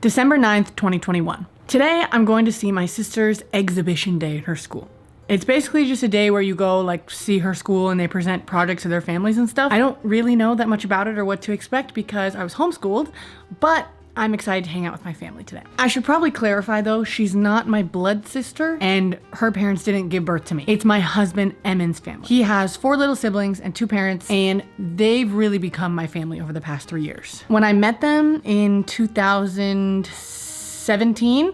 December 9th, 2021. Today, I'm going to see my sister's exhibition day at her school. It's basically just a day where you go like see her school and they present projects of their families and stuff. I don't really know that much about it or what to expect because I was homeschooled, but I'm excited to hang out with my family today. I should probably clarify though, she's not my blood sister and her parents didn't give birth to me. It's my husband Emin's family. He has 4 little siblings and 2 parents, and they've really become my family over the past 3 years. When I met them in 2017,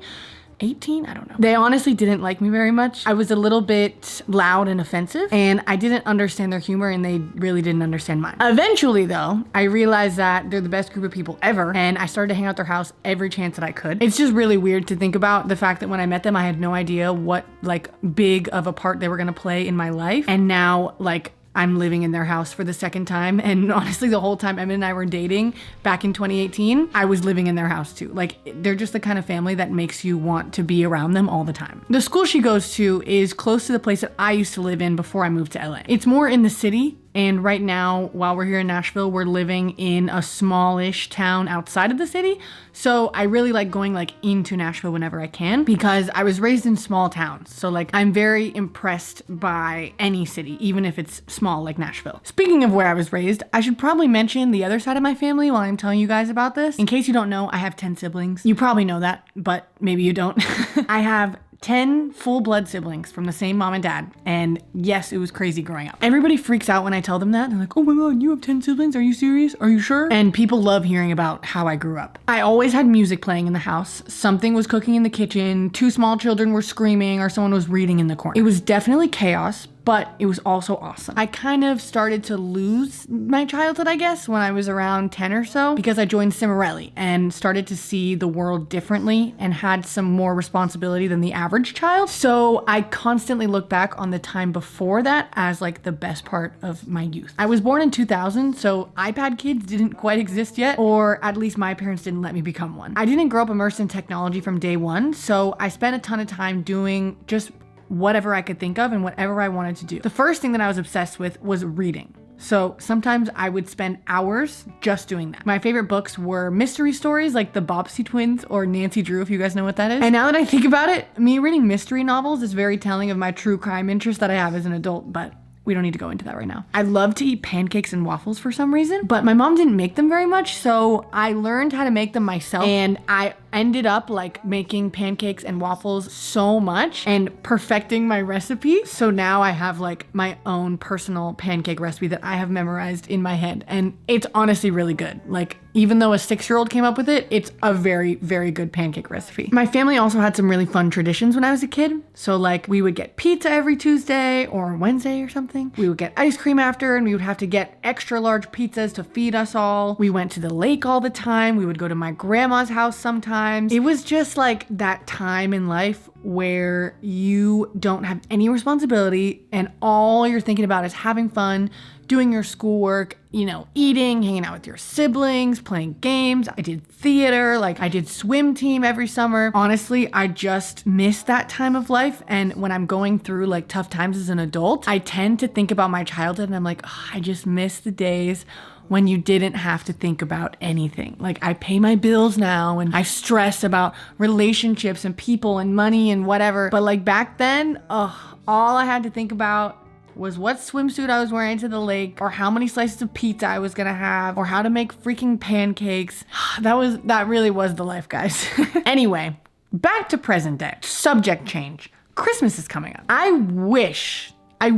18? I don't know. They honestly didn't like me very much. I was a little bit loud and offensive, and I didn't understand their humor, and they really didn't understand mine. Eventually, though, I realized that they're the best group of people ever, and I started to hang out at their house every chance that I could. It's just really weird to think about the fact that when I met them, I had no idea what like big of a part they were gonna play in my life, and now like I'm living in their house for the second time. And honestly, the whole time Emma and I were dating back in 2018, I was living in their house too. Like, they're just the kind of family that makes you want to be around them all the time. The school she goes to is close to the place that I used to live in before I moved to LA. It's more in the city. And right now, while we're here in Nashville, we're living in a smallish town outside of the city. So I really like going like into Nashville whenever I can because I was raised in small towns. So like I'm very impressed by any city, even if it's small like Nashville. Speaking of where I was raised, I should probably mention the other side of my family while I'm telling you guys about this. In case you don't know, I have 10 siblings. You probably know that, but maybe you don't. I have 10 full blood siblings from the same mom and dad. And yes, it was crazy growing up. Everybody freaks out when I tell them that. They're like, oh my God, you have 10 siblings? Are you serious? Are you sure? And people love hearing about how I grew up. I always had music playing in the house. Something was cooking in the kitchen. 2 small children were screaming or someone was reading in the corner. It was definitely chaos, but it was also awesome. I kind of started to lose my childhood, I guess, when I was around 10 or so because I joined Cimarelli and started to see the world differently and had some more responsibility than the average child. So I constantly look back on the time before that as like the best part of my youth. I was born in 2000, so iPad kids didn't quite exist yet, or at least my parents didn't let me become one. I didn't grow up immersed in technology from day one, so I spent a ton of time doing just whatever I could think of and whatever I wanted to do. The first thing that I was obsessed with was reading. So sometimes I would spend hours just doing that. My favorite books were mystery stories like the Bobbsey twins or Nancy Drew, if you guys know what that is. And now that I think about it, me reading mystery novels is very telling of my true crime interest that I have as an adult, but we don't need to go into that right now. I love to eat pancakes and waffles for some reason, but my mom didn't make them very much, so I learned how to make them myself, and I ended up like making pancakes and waffles so much and perfecting my recipe. So now I have like my own personal pancake recipe that I have memorized in my head, and it's honestly really good. Like, even though a 6-year-old came up with it, it's a very, very good pancake recipe. My family also had some really fun traditions when I was a kid. So like we would get pizza every Tuesday or Wednesday or something. We would get ice cream after, and we would have to get extra large pizzas to feed us all. We went to the lake all the time. We would go to my grandma's house sometimes. It was just like that time in life where you don't have any responsibility and all you're thinking about is having fun, doing your schoolwork, you know, eating, hanging out with your siblings, playing games. I did theater, like I did swim team every summer. Honestly, I just miss that time of life. And when I'm going through like tough times as an adult, I tend to think about my childhood and I'm like, oh, I just miss the days when you didn't have to think about anything. Like I pay my bills now and I stress about relationships and people and money and whatever. But like back then, all I had to think about was what swimsuit I was wearing to the lake, or how many slices of pizza I was gonna have, or how to make freaking pancakes. That really was the life, guys. Anyway, back to present day. Subject change. Christmas is coming up. I wish I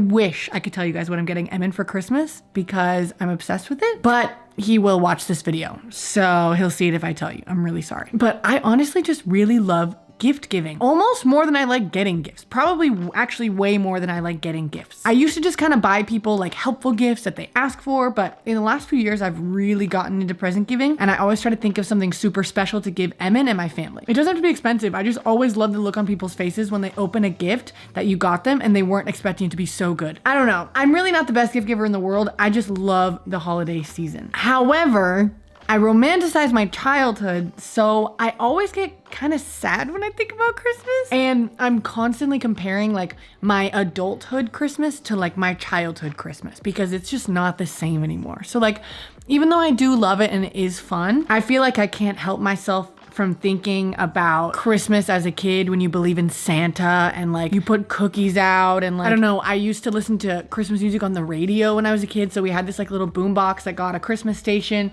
could tell you guys what I'm getting Emin for Christmas because I'm obsessed with it, but he will watch this video, so he'll see it if I tell you. I'm really sorry. But I honestly just really love gift giving, almost more than I like getting gifts. Probably actually way more than I like getting gifts. I used to just kind of buy people like helpful gifts that they ask for, but in the last few years, I've really gotten into present giving, and I always try to think of something super special to give Emin and my family. It doesn't have to be expensive. I just always love the look on people's faces when they open a gift that you got them and they weren't expecting it to be so good. I don't know. I'm really not the best gift giver in the world. I just love the holiday season. However, I romanticize my childhood, so I always get kind of sad when I think about Christmas. And I'm constantly comparing like my adulthood Christmas to like my childhood Christmas because it's just not the same anymore. So like, even though I do love it and it is fun, I feel like I can't help myself from thinking about Christmas as a kid when you believe in Santa and like you put cookies out and like, I don't know, I used to listen to Christmas music on the radio when I was a kid. So we had this like little boom box that got a Christmas station.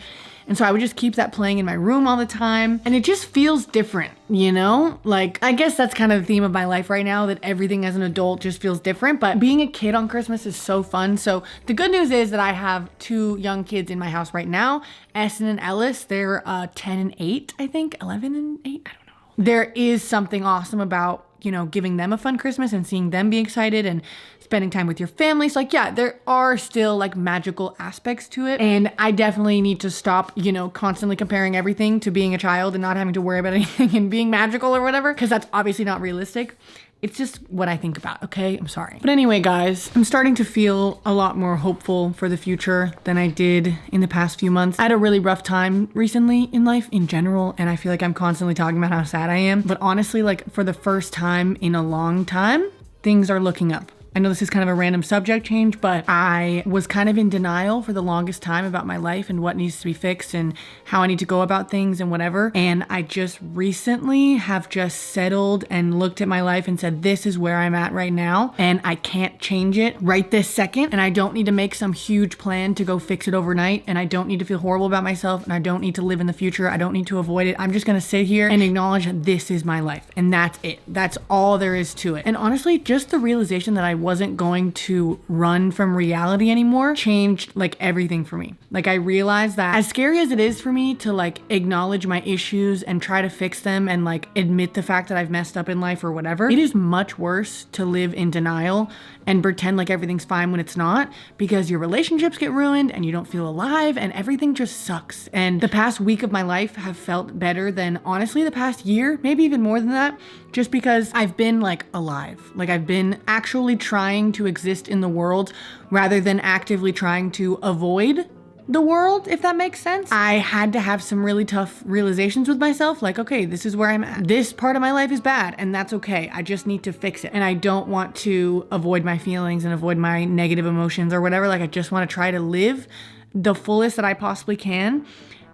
And so I would just keep that playing in my room all the time. And it just feels different, you know? Like, I guess that's kind of the theme of my life right now, that everything as an adult just feels different. But being a kid on Christmas is so fun. So the good news is that I have 2 young kids in my house right now, Essen and Ellis. They're 10 and 8, I think, 11 and 8, I don't know. There is something awesome about, you know, giving them a fun Christmas and seeing them be excited and spending time with your family. So like, yeah, there are still like magical aspects to it. And I definitely need to stop, you know, constantly comparing everything to being a child and not having to worry about anything and being magical or whatever, because that's obviously not realistic. It's just what I think about, okay? I'm sorry. But anyway, guys, I'm starting to feel a lot more hopeful for the future than I did in the past few months. I had a really rough time recently in life in general, and I feel like I'm constantly talking about how sad I am. But honestly, like for the first time in a long time, things are looking up. I know this is kind of a random subject change, but I was kind of in denial for the longest time about my life and what needs to be fixed and how I need to go about things and whatever. And I just recently have just settled and looked at my life and said, this is where I'm at right now. And I can't change it right this second. And I don't need to make some huge plan to go fix it overnight. And I don't need to feel horrible about myself. And I don't need to live in the future. I don't need to avoid it. I'm just going to sit here and acknowledge that this is my life. And that's it. That's all there is to it. And honestly, just the realization that I wasn't going to run from reality anymore changed like everything for me. Like I realized that as scary as it is for me to like acknowledge my issues and try to fix them and like admit the fact that I've messed up in life or whatever, it is much worse to live in denial and pretend like everything's fine when it's not, because your relationships get ruined and you don't feel alive and everything just sucks. And the past week of my life have felt better than honestly the past year, maybe even more than that, just because I've been like alive. Like I've been actually trying to exist in the world rather than actively trying to avoid the world, if that makes sense. I had to have some really tough realizations with myself, like, okay, this is where I'm at. This part of my life is bad, and that's okay. I just need to fix it. And I don't want to avoid my feelings and avoid my negative emotions or whatever. Like, I just want to try to live the fullest that I possibly can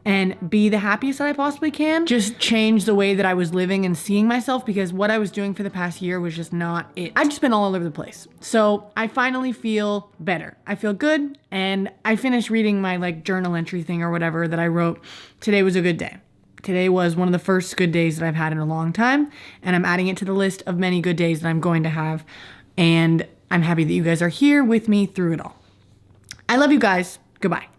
and be the happiest that I possibly can. Just change the way that I was living and seeing myself, because what I was doing for the past year was just not it. I've just been all over the place. So I finally feel better. I feel good. And I finished reading my like journal entry thing or whatever that I wrote. Today was a good day. Today was one of the first good days that I've had in a long time. And I'm adding it to the list of many good days that I'm going to have. And I'm happy that you guys are here with me through it all. I love you guys. Goodbye.